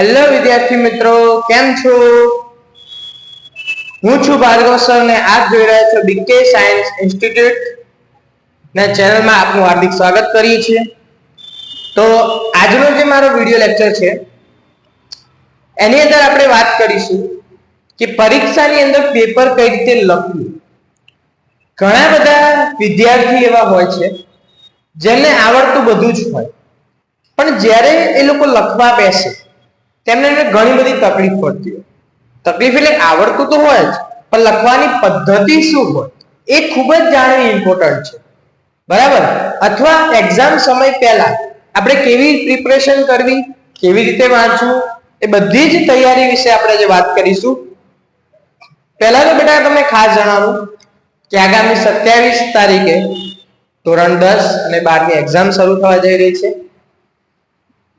Hello વિદ્યાર્થી મિત્રો, કેમ છો? હું છું ભાર્ગવ સર ને આપ જોઈ રહ્યા છો બીકે સાયન્સ ઇન્સ્ટિટ્યૂટ ના ચેનલમાં આપનું હાર્દિક સ્વાગત કરીએ છીએ. તો આજનો જે મારો વિડિયો લેક્ચર છે એની અંદર આપણે વાત કરીશું કે પરીક્ષાની અંદર પેપર કઈ રીતે લખવું. ઘણા બધા વિદ્યાર્થી એવા હોય છે જેને આવડતું બધું જ હોય, પણ જ્યારે એ લોકો લખવા બેસે તેમને ઘણી બધી તકલીફ પડતી હોય. તકલીફ એટલે આવડતું તો હોય જ, પણ લખવાની પદ્ધતિ શું હોય એ ખૂબ જ જાણવી ઇમ્પોર્ટન્ટ છે, બરાબર? અથવા એક્ઝામ સમય પહેલા આપણે કેવી પ્રિપરેશન કરવી, કેવી રીતે વાંચવું, એ બધી જ તૈયારી વિશે આપણે જે વાત કરીશું. પહેલા તો બેટા તમને ખાસ જણાવું કે આગામી 27 તારીખે ધોરણ 10 અને 12 ની એક્ઝામ શરૂ થવા જઈ રહી છે.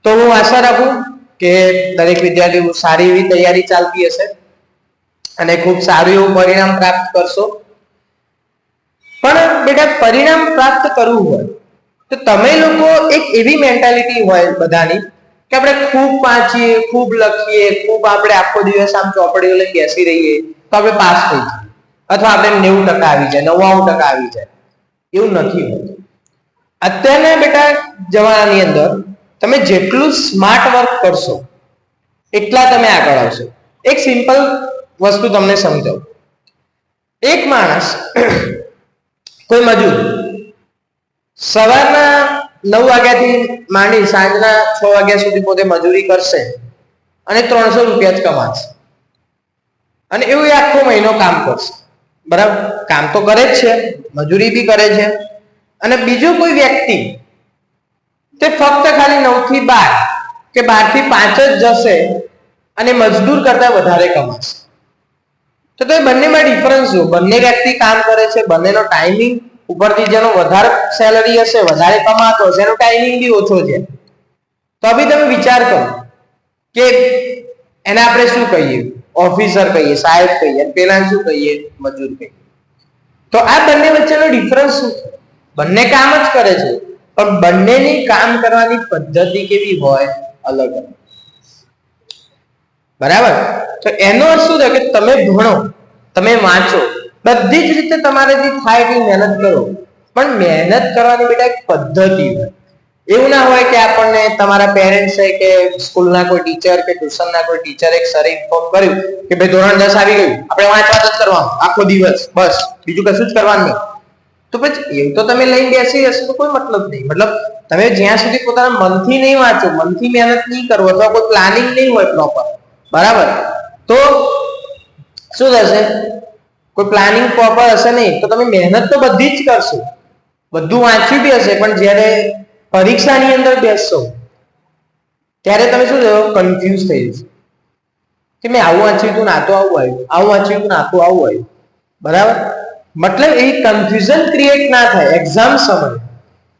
તો હું આશા રાખું કે દરેક વિદ્યાર્થીઓ સારી એવી તૈયારી ચાલતી હશે અને ખૂબ સારું એવું પરિણામ પ્રાપ્ત કરશો. પણ બેટા પરિણામ પ્રાપ્ત કરવું હોય તો તમે લોકો એક એવી મેન્ટાલિટી હોય બધાની કે આપણે ખૂબ વાંચીએ, ખૂબ લખીએ, ખૂબ આપણે આખો દિવસ આમ ચોપડીઓ લઈને બેસી રહીએ તો આપણે પાસ થઈ જઈએ, અથવા આપણે 90% આવી જાય, 99% આવી જાય. એવું નથી હોતું. અત્યારના બેટા જમાનાની અંદર તમે જેટલું સ્માર્ટ વર્ક કરશો એટલા તમે આગળ આવશો. એક સિમ્પલ વસ્તુ તમને સમજાવું. એક માણસ, કોઈ મજૂર સવારના 9 વાગ્યાથી માંડી સાંજના 6 વાગ્યા સુધી પોતે મજૂરી કરશે અને 300 રૂપિયા જ કમાશે, અને એવું એ આખો મહિનો કામ કરશે, બરાબર? કામ તો કરે જ છે, મજૂરી બી કરે છે. અને બીજો કોઈ વ્યક્તિ તે ફક્ત ખાલી 9 થી 12 કે 12 થી 5 જ જશે અને મજદૂર કરતા વધારે કમાશે. તો એ બંનેમાં ડિફરન્સ જો, બંને વ્યક્તિ કામ કરે છે, બંનેનો ટાઈમિંગ ઉપરથી જેનો વધારે સેલરી હશે, વધારે કમાતો હશે, એનો ટાઈમિંગ બી ઓછો છે. તો અભી તમે વિચાર કરો કે એને આપણે શું કહીએ? ઓફિસર કહીએ, સાહેબ કહીએ, પેલા શું કહીએ? મજૂર કહીએ. તો આ બંને વચ્ચેનો ડિફરન્સ શું છે? બંને કામ જ કરે છે, પણ બંનેની કામ કરવાની પદ્ધતિ કેવી હોય? અલગ અલગ, બરાબર? તો એનો અર્થ શું થાય કે તમે ભણો, તમે વાંચો, બધી જ રીતે તમારેથી થાય એટલી મહેનત કરો, પણ મહેનત કરવાની બેટા એક પદ્ધતિ હોય. એવું ના હોય કે આપણને તમારા પેરેન્ટ્સ કે સ્કૂલના કોઈ ટીચર કે ટ્યુશનના કોઈ ટીચર એક સર ઇન્ફોર્મ કર્યું કે ભાઈ ધોરણ 10 આવી ગયું, આપણે વાંચવા જ કરવાનું આખો દિવસ, બસ બીજું કશું જ કરવાનું નહીં. તો પછી એવું તો તમે લઈને બેસી જશો તો કોઈ મતલબ નહીં. મતલબ તમે જ્યાં સુધી પોતાના મનથી નહીં વાંચો, મનથી મહેનત નહીં કરો, અથવા કોઈ પ્લાનિંગ નહીં હોય પ્રોપર, બરાબર, તો શું થશે? કોઈ પ્લાનિંગ પ્રોપર હશે નહીં તો તમે મહેનત તો બધી જ કરશો, બધું વાંચ્યું બી હશે, પણ જ્યારે પરીક્ષાની અંદર બેસશો ત્યારે તમે શું થયો? કન્ફ્યુઝ થઈ જશો કે મેં આવું વાંચ્યું હતું, ના તો આવું આવ્યું, આવું વાંચ્યું હતું, ના તો આવું આવ્યું, બરાબર? મતલબ એ કન્ફ્યુઝન ક્રિએટ ના થાય એક્ઝામ સમયે.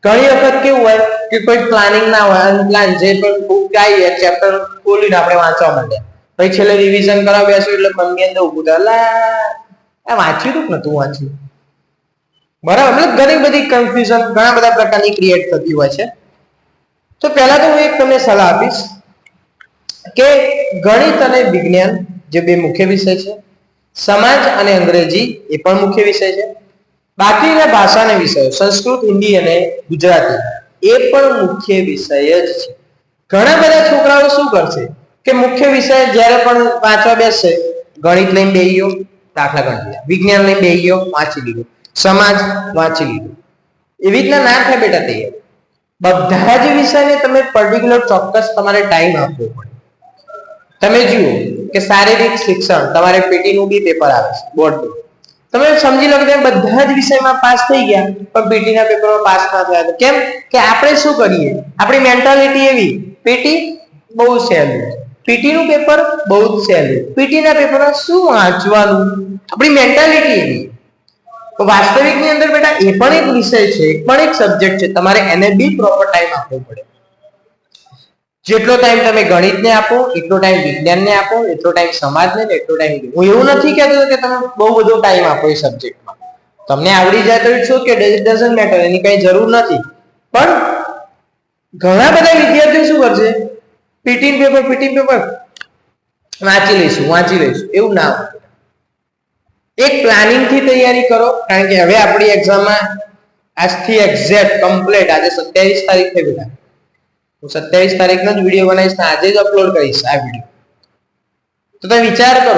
ઘણી વખત કેવું હોય કે કોઈ પ્લાનિંગ ના હોય, અનપ્લાન, જે પણ બુક આવી ચેપ્ટર ખોલીને આપણે વાંચવા માંડ્યા, પછી છેલ્લે રિવિઝન કરવા બેસ્યું એટલે મનની અંદર ઊભું થાય, આ વાંચ્યું હતું કે નતું વાંચ્યું, બરાબર? મતલબ ઘણી બધી કન્ફ્યુઝન ઘણા બધા પ્રકારની ક્રિએટ થતી હોય છે. તો પહેલા તો હું એક તમને સલાહ આપીશ કે ગણિત અને વિજ્ઞાન જે બે મુખ્ય વિષય છે, સમાજ અને અંગ્રેજી એ પણ મુખ્ય વિષય છે, બાકીના ભાષાના વિષયો સંસ્કૃત, હિન્દી અને ગુજરાતી એ પણ મુખ્ય વિષય જ છે. ઘણા બધા છોકરાઓ શું કરશે કે મુખ્ય વિષય જ્યારે પણ વાંચવા બેસશે, ગણિત લઈને બેસી ગયો, દાખલા ગણી લીધા, વિજ્ઞાન લઈને બેસી ગયો, વાંચી લીધું, સમાજ વાંચી લીધું. એવી રીતના ના થાય બેટા. તૈયાર બધા જ વિષયને તમે પર્ટિક્યુલર ચોક્કસ તમારે ટાઈમ આપવો પડે. તમે જુઓ કે શારીરિક શિક્ષણ, તમારે પીટી નું બી પેપર આવે છે, બોર્ડનું. તમે સમજી લો કે તમે બધા જ વિષયમાં પાસ થઈ ગયા, પણ પીટી ના પેપરમાં પાસ ના થયા. તો કેમ કે આપણે શું કરીએ? આપણી મેન્ટાલિટી એવી, પીટી બહુ સહેલું, પીટી નું પેપર બહુ જ સહેલું, પીટી ના પેપરમાં શું વાંચવાનું, આપણી મેન્ટાલિટી એવી. તો વાસ્તવિકની અંદર બેટા એ પણ એક વિષય છે, એ પણ એક સબ્જેક્ટ છે, તમારે એને બી પ્રોપર ટાઈમ આપવો પડે. જેટલો ટાઈમ તમે ગણિતને આપો, એટલો ટાઈમ વિજ્ઞાનને આપો, એટલો ટાઈમ સમાજને, એટલો ટાઈમ. હું એવું નથી કહેતો કે તમે બહુ બધો ટાઈમ આપો એ સબ્જેક્ટમાં, તમને આવડી જાય તો it's okay, it doesn't matter, એની કઈ જરૂર નથી. પણ ઘણા બધા વિદ્યાર્થીઓ શું કરશે પીટીન પેપર વાંચી લઈશું એવું ના હોય. એક પ્લાનિંગ થી તૈયારી કરો, કારણ કે હવે આપણી એક્ઝામમાં આજથી એક્ઝેક્ટ કમ્પ્લીટ આજે 27 તારીખ થઈ બેટા, હું 27 તારીખનો જ વિડીયો બનાવીશ ને આજે જ અપલોડ કરીશ આ વિડીયો. તો તમે વિચાર કરો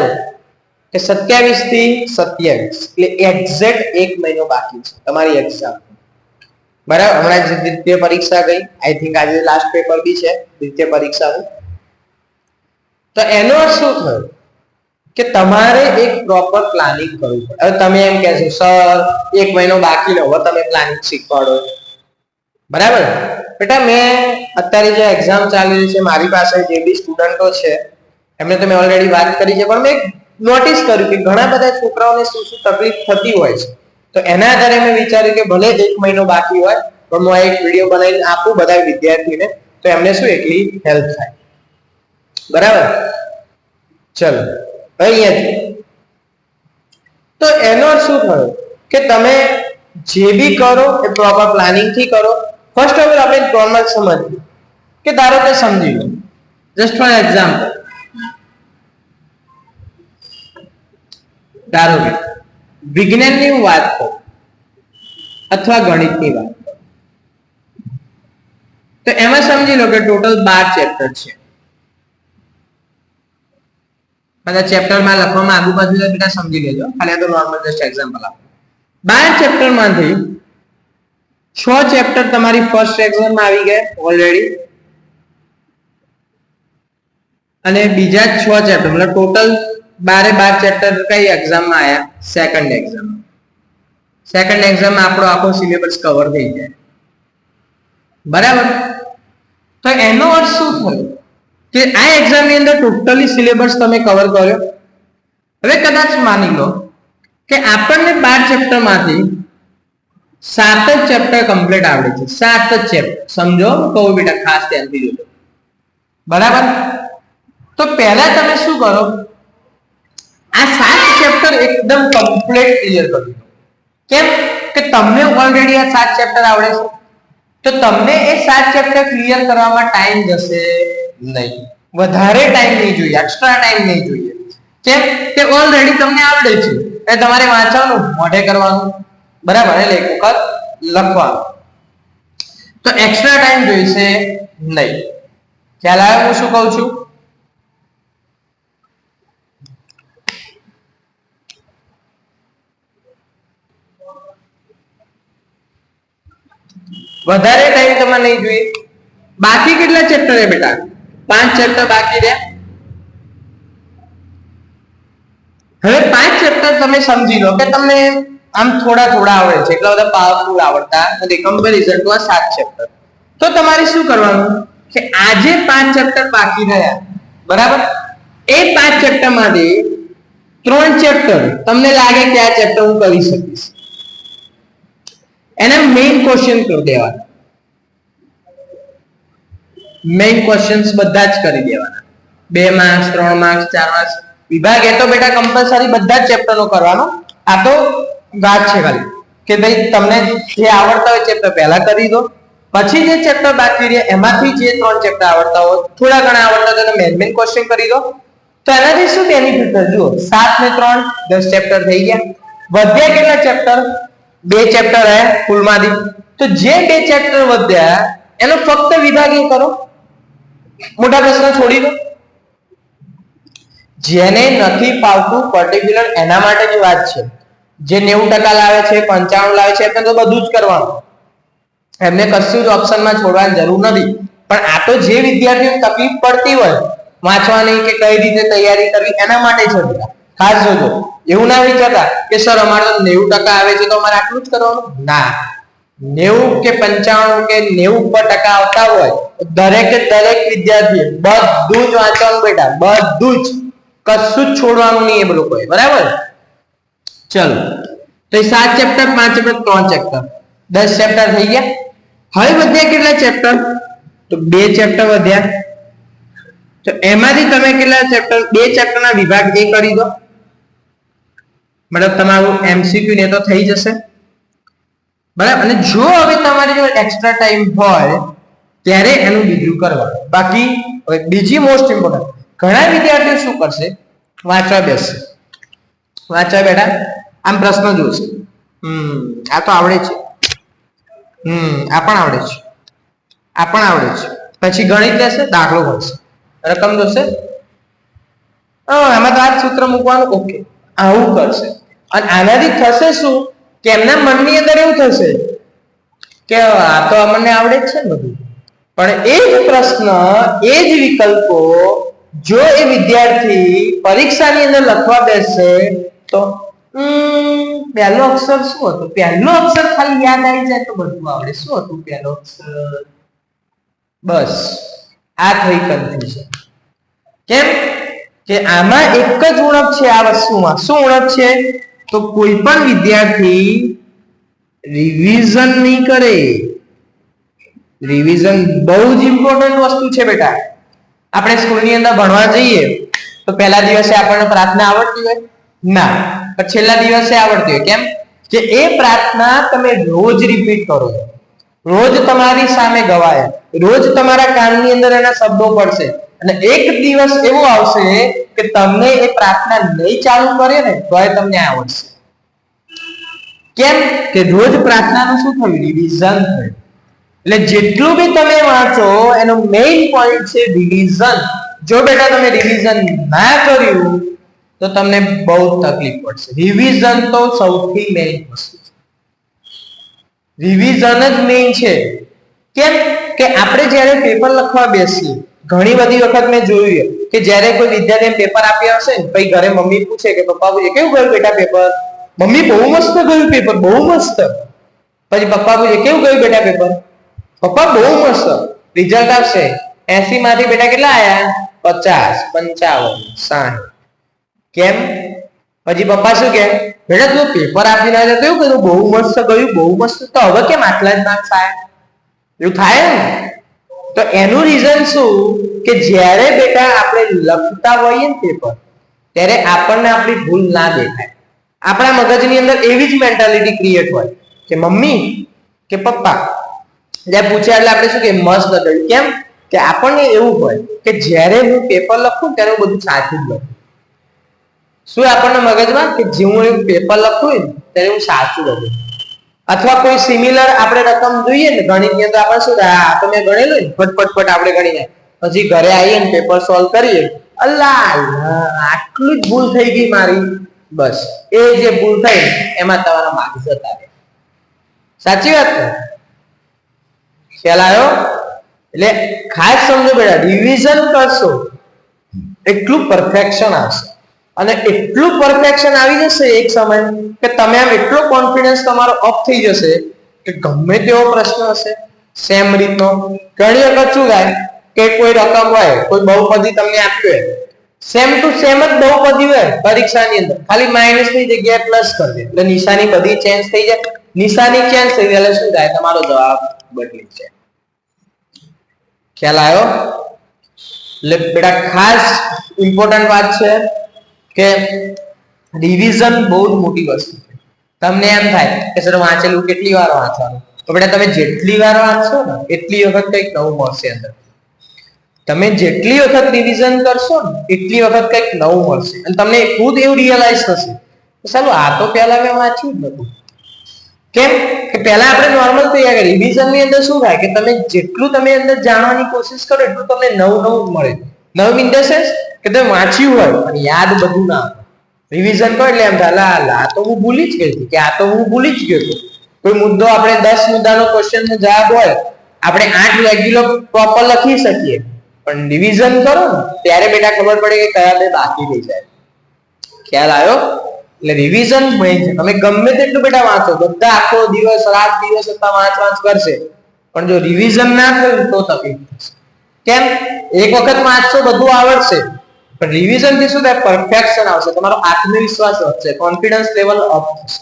કે 27 થી 27 એટલે એક્ઝેક્ટ 1 મહિનો બાકી છે તમારી એક્ઝામ. બરાબર, હમણાં જે દ્વિતીય પરીક્ષા ગઈ, આઈ થિંક આજે લાસ્ટ પેપર બી છે દ્વિતીય પરીક્ષાનું. તો એનો અર્થ શું થયો કે તમારે એક પ્રોપર પ્લાનિંગ કરવું પડે. હવે તમે એમ કહેશો સર 1 મહિનો બાકી લો, તમે પ્લાનિંગ શીખવાડો. બરાબર બેટા, મેં અત્યારે જે એક્ઝામ ચાલી રહી છે મારી પાસે જે બી સ્ટુડન્ટો છે એમને તો મેં ઓલરેડી વાત કરી છે, પણ મેં નોટિસ કર્યું કે ઘણા બધા છોકરાઓને શું તકલીફ થતી હોય છે. તો એના આધારે મેં વિચાર્યું કે ભલે 1 મહિનો બાકી હોય પણ હું આ એક વિડીયો બનાવીને આપું બધા વિદ્યાર્થીને, તો એમને શું એટલી હેલ્પ થાય. બરાબર, ચલો અહીંયાથી તો એનો શું થયો કે તમે જે બી કરો એ પ્રોપર પ્લાનિંગ થી કરો. ફર્સ્ટ ઓફ ઓલ આપણે નોર્મલ સમજીએ કે ધારો કે સમજી લો, જસ્ટ ફોર એક્ઝામ્પલ, ધારો કે વિજ્ઞાનની વાત કરું અથવા ગણિતની વાત કરું, તો એમાં સમજી લો કે ટોટલ 12 ચેપ્ટર છે. બધા ચેપ્ટરમાં લખવામાં આગુ બાજુ બેટા સમજી લેજો, ખાલી આ તો નોર્મલ જસ્ટ એક્ઝામ્પલ આપો. 12 ચેપ્ટર માંથી 6 ચેપ્ટર તમારી ફર્સ્ટ એક્ઝામમાં આવી ગયા ઓલરેડી, અને બીજા 6 ચેપ્ટર મતલબ ટોટલ 12 ચેપ્ટર કઈ એક્ઝામમાં આયા? Second exam. સેકન્ડ એક્ઝામમાં આપણો આખો સિલેબસ કવર થઈ જાય. બરાબર, તો એનો અર્થ શું થયો કે આ એક્ઝામ ની અંદર ટોટલી સિલેબસ તમે કવર કર્યો. હવે કદાચ માની લો કે આપણને 12 ચેપ્ટર માંથી 7 જ ચેપ્ટર કમ્પ્લીટ આવડે છે. 7 જ ચેપ્ટર, સમજો કહું બેટા, ખાસ ધ્યાનથી જોજો. બરાબર, તો પહેલા તમે શું કરો, આ 7 ચેપ્ટર એકદમ કમ્પ્લીટ ક્લિયર કરી દો. કેમ કે તમને ઓલરેડી આ 7 ચેપ્ટર આવડે છે, તો તમને એ 7 ચેપ્ટર ક્લિયર કરવામાં ટાઈમ જશે નહીં, વધારે ટાઈમ નહીં જોઈએ, એક્સ્ટ્રા ટાઈમ નહીં જોઈએ. કેમ કે ઓલરેડી તમને આવડે છે, એ તમારે વાંચવાનું, મોઢે કરવાનું. બરાબર, એટલે એક વખત લખવાનું, તો એક્સ્ટ્રા ટાઈમ જોઈશે નહીં. ખ્યાલ આવે હું શું કહું છું? વધારે ટાઈમ તમારે નહીં જોઈએ. બાકી કેટલા ચેપ્ટર છે બેટા? 5 ચેપ્ટર બાકી રહ્યા. હવે 5 ચેપ્ટર તમે સમજી લો કે તમને આમ થોડા આવડે છે, એટલા બધા પાવરફુલ આવડતા નથી કમ્પેરિઝન ટુ આ 7 ચેપ્ટર. તો તમારે શું કરવાનું કે આજે 5 ચેપ્ટર બાકી રહ્યા, બરાબર, એ 5 ચેપ્ટર માંથી 3 ચેપ્ટર તમને લાગે કે આ ચેપ્ટર હું કરી શકીશ, એને મેઇન ક્વેશ્ચન કરી દેવાના. મેઇન ક્વેશ્ચન્સ બધા જ કરી દેવાના. 2 માર્ક્સ, 3 માર્ક્સ, 4 માર્ક્સ વિભાગ. એ તો બેટા કમ્પલસરી બધા જ ચેપ્ટર નો કરવાનો. આ તો વાત છે ખાલી કે ભાઈ તમને જે આવડતા હોય ચેપ્ટર પહેલા કરી દો, પછી જે ચેપ્ટર બાકી રહે એમાંથી જે 3 ચેપ્ટર આવડતા હોય, થોડા ઘણા આવડતા હોય તો મેઇન ક્વેશ્ચન કરી દો. તો એનાથી શું બેનિફિટ થશે? જુઓ, 7 ને 3 10 ચેપ્ટર થઈ ગયા. વધ્યા કેટલા ચેપ્ટર? 2 ચેપ્ટર રહ્યા કુલમાંથી. તો જે 2 ચેપ્ટર વધ્યા એનો ફક્ત વિભાગ એ કરો, મોટા પ્રશ્ન છોડી દો. જેને નથી ફાવતું પર્ટિક્યુલર એના માટે જ વાત છે. જે 90% લાવે છે, 95 લાવે છે, એમને તો બધું જ કરવાનું, એમને કશું જ ઓપ્શનમાં છોડવાની જરૂર નથી. પણ આ તો જે વિદ્યાર્થીઓને તકલીફ પડતી હોય વાંચવાની કે કઈ રીતે તૈયારી કરવી, એના માટે છે. ખાસ જોજો, એવું ના વિચારતા કે સર અમારે તો 90% આવે છે તો અમારે આટલું જ કરવાનું. ના, 90 કે 95 કે 90% આવતા હોય દરેક વિદ્યાર્થી બધું જ વાંચવાનું બેટા, બધું જ, કશું જ છોડવાનું નહીં એ લોકોએ. બરાબર, ચલો તો 7 ચેપ્ટર, 5 ચેપ્ટર, 3 ચેપ્ટર, 10 ચેપ્ટર થઈ ગયા. હવે વધ્યા કેટલા ચેપ્ટર? તો 2 ચેપ્ટર વધ્યા. તો એમાંથી તમે કેટલા ચેપ્ટર? 2 ચેપ્ટરના વિભાગ એ કરી દો, મતલબ તમારું MCQ ને તો થઈ જશે. બરાબર, અને જો હવે તમારી જો એક્સ્ટ્રા ટાઈમ હોય ત્યારે એનું બીજું કરવાનું. બાકી હવે બીજી મોસ્ટ ઇમ્પોર્ટન્ટ, ઘણા વિદ્યાર્થીઓ શું કરશે, વાંચવા બેસશે, વાંચવા બેઠા આમ પ્રશ્ન જોશે, આ તો આવડે છે, આ પણ આવડે છે, આ પણ આવડે છે, પછી ગણિત લેશે, દાખલો ગણશે, રકમ જોશે, આમાં તો આ જ સૂત્ર મૂકવાનું, ઓકે, આવું કરશે. અને આનાથી થશે શું કે એમના મનની અંદર એવું થશે કે આ તો અમને આવડે જ છે ને બધું. પણ એ જ પ્રશ્ન, એ જ વિકલ્પો જો એ વિદ્યાર્થી પરીક્ષાની અંદર લખવા બેસે તો પહેલો અક્ષર શું હતું, પહેલો અક્ષર ખાલી યાદ આવી જાય તો બધું આવડે. શું હતું પહેલો અક્ષર? બસ આ થઈ કન્ફ્યુઝન. કેમ કે આમાં એક જ ઉણપ છે આ વસ્તુમાં. શું ઉણપ છે? તો કોઈ પણ વિદ્યાર્થી રિવિઝન નહીં કરે. રિવિઝન બહુ જ ઇમ્પોર્ટન્ટ વસ્તુ છે બેટા. આપણે સ્કૂલની અંદર ભણવા જઈએ તો પહેલા દિવસે આપણને પ્રાર્થના આવડતી હોય ના, પણ છેલ્લા દિવસે આવડતી હોય. કેમ કે એ પ્રાર્થના તમે રોજ રિપીટ કરો, રોજ તમારી સામે ગવાય, રોજ તમારા કાનની અંદર એના શબ્દો પડશે, અને એક દિવસ એવો આવશે કે તમને એ પ્રાર્થના નહીં ચાલુ કરે ને તોય તમને આવડશે. કેમ કે રોજ પ્રાર્થનાનું શું થયું? રિવિઝન થયું. એટલે જેટલું બી તમે વાંચો એનો મેઇન પોઈન્ટ છે રિવિઝન. જો બેટા તમે રિવિઝન ના કર્યું તો તમને બહુ તકલીફ પડશે. રિવિઝન તો સૌથી મેઇન વસ્તુ છે. રિવિઝન જ મેઇન છે. કેમ કે આપણે જ્યારે પેપર લખવા બેસીએ, ઘણી બધી વખત મેં જોયું કે જ્યારે કોઈ વિદ્યાર્થીને પેપર આપી આવશે ને પછી ઘરે મમ્મી પૂછે કે પપ્પા પૂછે કેવું ગયું બેટા પેપર? મમ્મી બહુ મસ્ત ગયું પેપર, બહુ મસ્ત. પછી પપ્પા પૂછે કેવું ગયું બેટા પેપર? પપ્પા બહુ મસ્ત. રિઝલ્ટ આવશે 80 માંથી બેટા કેટલા આયા? 50, 55, 60. કેમ? પછી પપ્પા શું કે બેટા તું પેપર આપીને આવ્યો કેવું કર્યું? બહુ મસ્ત ગયું, બહુ મસ્ત. તો હવે કેમ આટલા જ માર્ક્સ આયા? એવું થાય ને. તો એનું રીઝન શું કે જ્યારે બેટા આપણે લખતા હોઈએ ને પેપર ત્યારે આપણને આપણી ભૂલ ના દેખાય. આપણા મગજની અંદર એવી જ મેન્ટાલિટી ક્રિએટ હોય કે મમ્મી કે પપ્પા જ્યાં પૂછ્યા એટલે આપણે શું કે મસ્ત ગયું. કેમ કે આપણને એવું હોય કે જ્યારે હું પેપર લખું ત્યારે હું બધું સાચું જ લખું. શું આપણને મગજમાં કે જે હું પેપર લખું ત્યારે હું સાચું લખું. અથવા કોઈ સિમિલર આપણે રકમ જોઈએ ને ગણિતની અંદર આપણે શું થાય, આ તો મેં ગણેલું ને ફટફટ આપણે ગણીને પછી ઘરે આવીએ ને પેપર સોલ્વ કરીએ, અલ્લાહ આટલું જ ભૂલ થઈ ગઈ મારી. બસ એ જે ભૂલ થઈ એમાં તમારા માર્ક્સ જતા રહે. સાચી વાત ને? ખ્યાલ આવ્યો? એટલે ખાસ સમજો બેટા, રિવિઝન કરશો એટલું પરફેક્શન આવશે. અને એટલું પરફેક્શન આવી જશે એક સમય કે તમે આમ એટલો કોન્ફિડન્સ તમારો અપ થઈ જશે કે ગમે તેવો પ્રશ્ન હશે સેમ રીતનો. ઘણી વખત શું થાય કે કોઈ રકમ હોય, કોઈ બહુપદી તમને આપ્યું હોય, સેમ ટુ સેમ જ બહુપદી હોય પરીક્ષાની અંદર, ખાલી માઇનસ ની જગ્યાએ પ્લસ કરી દે એટલે નિશાની બધી ચેન્જ થઈ જાય. નિશાની ચેન્જ થઈ જાય એટલે શું થાય? તમારો જવાબ બદલી જાય. ખ્યાલ આવ્યો? એટલે બેટા ખાસ ઇમ્પોર્ટન્ટ વાત છે કે રિવિઝન બહુ જ મોટી વસ્તુ છે. તમને એમ થાય કે સર વાંચેલું કેટલી વાર વાંચવાનું? તો બેટા તમે જેટલી વાર વાંચશો ને એટલી વખત કંઈક નવું મળશે અંદર. તમે જેટલી વખત રિવિઝન કરશો ને એટલી વખત કંઈક નવું મળશે અને તમને ખુદ એવું રિયલાઇઝ થશે કે સાલું આ તો પહેલા મેં વાંચ્યું જ નતું. કેમ કે પહેલા આપણે નોર્મલ તૈયાર કરી. રિવિઝન ની અંદર શું થાય કે તમે જેટલું તમે અંદર જાણવાની કોશિશ કરો એટલું તમને નવું મળે. નવું ઇન ધ સેન્સ કે તમે વાંચ્યું હોય અને યાદ બધું ના આવે. રિવિઝન કરો એટલે એમ થાય આ તો હું ભૂલી જ ગઈ હતી કે આ તો હું ભૂલી જ ગયો હતો. કોઈ મુદ્દો આપણે 10 મુદ્દાનો ક્વેશ્ચન નો જવાબ હોય આપણે 8 રેગ્યુલર પ્રોપર લખી શકીએ, પણ રિવિઝન કરો ને ત્યારે બેટા ખબર પડે કે કયા બે બાકી રહી જાય. ખ્યાલ આવ્યો? એટલે રિવિઝન મેઇન છે. તમે ગમે તેટલું બેટા વાંચો, બધા આખો દિવસ રાત દિવસ વાંચ કરશે, પણ જો રિવિઝન ના થયું તો તકલીફ થશે. કેમ? એક વખત વાંચશો બધું આવડશે, પણ રિવિઝન થી શું થાય? પરફેક્શન આવશે, તમારો આત્મવિશ્વાસ વધશે, કોન્ફિડન્સ લેવલ અપ થશે.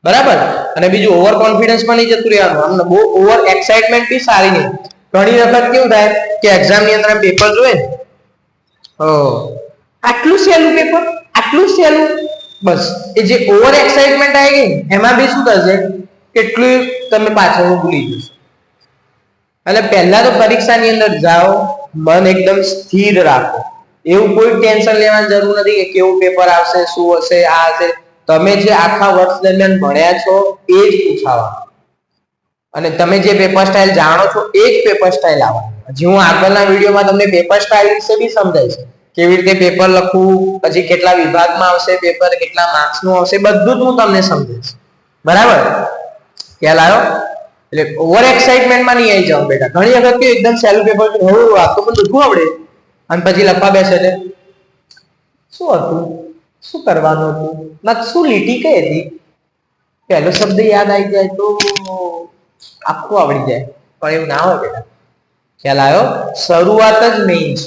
બરાબર? અને બીજું ઓવર કોન્ફિડન્સ પણ નહીં જતું રહેવાનું. આમને બહુ ઓવર એક્સાઇટમેન્ટ બી સારી નહીં. ઘણી વખત કેવું થાય કે એક્ઝામ ની અંદર પેપર જોઈએ ને આટલું સહેલું પેપર, આટલું સહેલું, બસ એ જે ઓવર એક્સાઇટમેન્ટ આવી ગઈ એમાં બી શું થશે? કેટલું તમે પાછળ ભૂલી જશો. એટલે પહેલા તો પરીક્ષાની અંદર જાઓ, મન એકદમ સ્થિર રાખો. એવું કોઈ ટેન્શન લેવાની જરૂર નથી કે કેવું પેપર આવશે, શું હશે, આ હશે. તમે જે આખા વર્ષ દરમિયાન ભણ્યા છો એ જ પૂછાવાનું, અને તમે જે પેપર સ્ટાઇલ જાણો છો એ જ પેપર સ્ટાઇલ આવવાની. હજી હું આગળના વિડીયોમાં તમને પેપર સ્ટાઇલ વિશે બી સમજાવીશ, કેવી રીતે પેપર લખવું, પછી કેટલા વિભાગમાં આવશે પેપર, કેટલા માર્ક્સનું આવશે, બધું જ હું તમને સમજાવીશ. બરાબર? ખ્યાલ આવ્યો? એટલે ઓવર એક્સાઇટમેન્ટમાં નહીં આવી જાવ બેટા. ઘણી વખત કે એકદમ સહેલું પેપર હોવું આ તો બધું આવડે અને પછી લખવા બેસે છે શું હતું, શું કરવાનું હતું, ના શું લીટી કઈ હતી, પહેલો શબ્દ યાદ આવી જાય તો આખું આવડી જાય. પણ એવું ના હોય બેટા. ખ્યાલ આવ્યો? શરૂઆત જ મેઇન છે.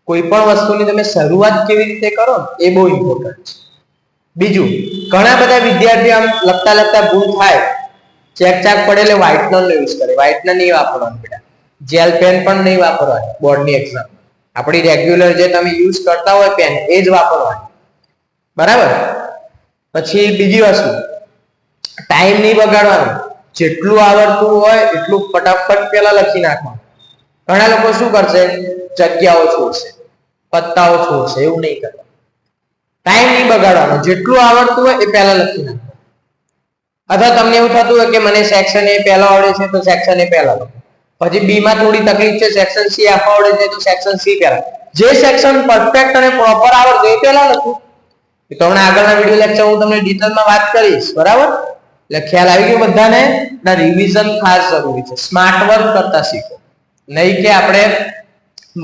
કોઈ પણ વસ્તુની તમે શરૂઆત કેવી રીતે કરો એ બહુ ઇમ્પોર્ટન્ટ છે. બીજું, ઘણા બધા વિદ્યાર્થીઓ આમ લખતા લખતા ભૂલ થાય, ચેક ચાક પડે એટલે વ્હાઇટનર નો યુઝ કરે. વ્હાઇટનર નહીં વાપરવાનું બેટા. જેલ પેન પણ નહીં વાપરવાની બોર્ડની એક્ઝામ. આપણી રેગ્યુલર જે તમે યુઝ કરતા હોય પેન એ જ વાપરવાની. બરાબર? પછી બીજી વસ્તુ, ટાઈમ નહીં બગાડવાનો. જેટલું આવડતું હોય એટલું ફટાફટ પેલા લખી નાખવાનું. ઘણા લોકો શું કરશે, જગ્યાઓ છોડશે, પત્તાઓ છોડશે. એવું નહીં કરવાનું. ટાઈમ નહીં બગાડવાનો. જેટલું આવડતું હોય એ પહેલા લખી નાખવાનું. અથવા તમને એવું થતું હોય કે મને સેક્શન એ પહેલા આવડે છે તો સેક્શન એ પહેલા લખો. પછી બી માં થોડી તકલીફ છે, સેક્શન સી આપવા આવડે છે તો સેક્શન સી પહેલા. જે સેક્શન પરફેક્ટ અને પ્રોપર આવડતું એ પહેલા લખો. તો હમણાં આગળના વિડીયો લેક્ચર હું તમને ડિટેલમાં વાત કરીશ. બરાબર? એટલે ખ્યાલ આવી ગયો બધાને? ના, રિવિઝન ખાસ જરૂરી છે. સ્માર્ટ વર્ક કરતા શીખો, નહીં કે આપણે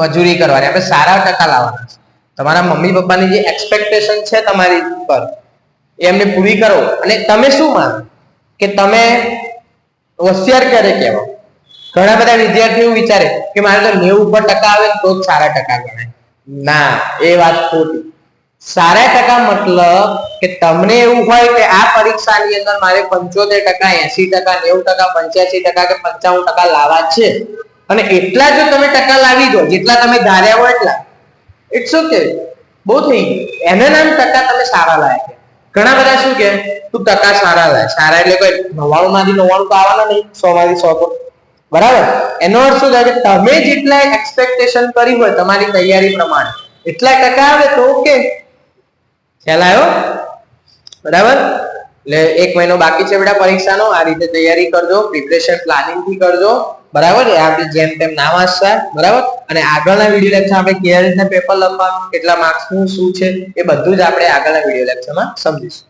મજૂરી કરવાની. આપણે સારા ટકા લાવવાના છે. તમારા મમ્મી પપ્પાની જે એક્સપેક્ટેશન છે તમારી પર એ એમને પૂરી કરો. અને તમે શું માનો કે તમે હોશિયાર ક્યારે કહેવાય? ઘણા બધા વિદ્યાર્થીઓ વિચારે કે મારે તો 90 ઉપર ટકા આવે તો જ સારા ટકા ગણાય. ના, એ વાત ખોટી. સારા ટકા મતલબ કે તમને એવું હોય કે આ પરીક્ષાની અંદર મારે 75%, 80%, 90%, 85% કે 95% લાવવા છે, અને એટલા જો તમે ટકા લાવી દો જેટલા તમે ધાર્યા હોય એટલા, ઇટ્સ ઓકે, બહુ થઈ ગયું. એને નામ ટકા તમે સારા લાયા છે. ઘણા બધા શું કે તું ટકા સારા લાય. સારા એટલે કોઈ 99 માંથી 99 તો આવવાના નહીં, 100 માંથી 100 તો. બરાબર? એનો અર્થ શું થાય કે તમે જેટલા એક્સપેક્ટેશન કરી હોય તમારી તૈયારી પ્રમાણે એટલા ટકા આવે તો ઓકે. ખ્યાલ આવ્યો? બરાબર? એટલે 1 મહિનો બાકી છે બેટા પરીક્ષાનો. આ રીતે તૈયારી કરજો, પ્રિપરેશન પ્લાનિંગ થી કરજો. બરાબર? આપણે જેમ તેમ ના વાંચતા. બરાબર? અને આગળના વિડીયો લેક્ચર આપણે કેવી રીતે પેપર લખવાનું, કેટલા માર્ક્સનું શું છે એ બધું જ આપણે આગળના વિડીયો લેક્ચરમાં સમજીશું.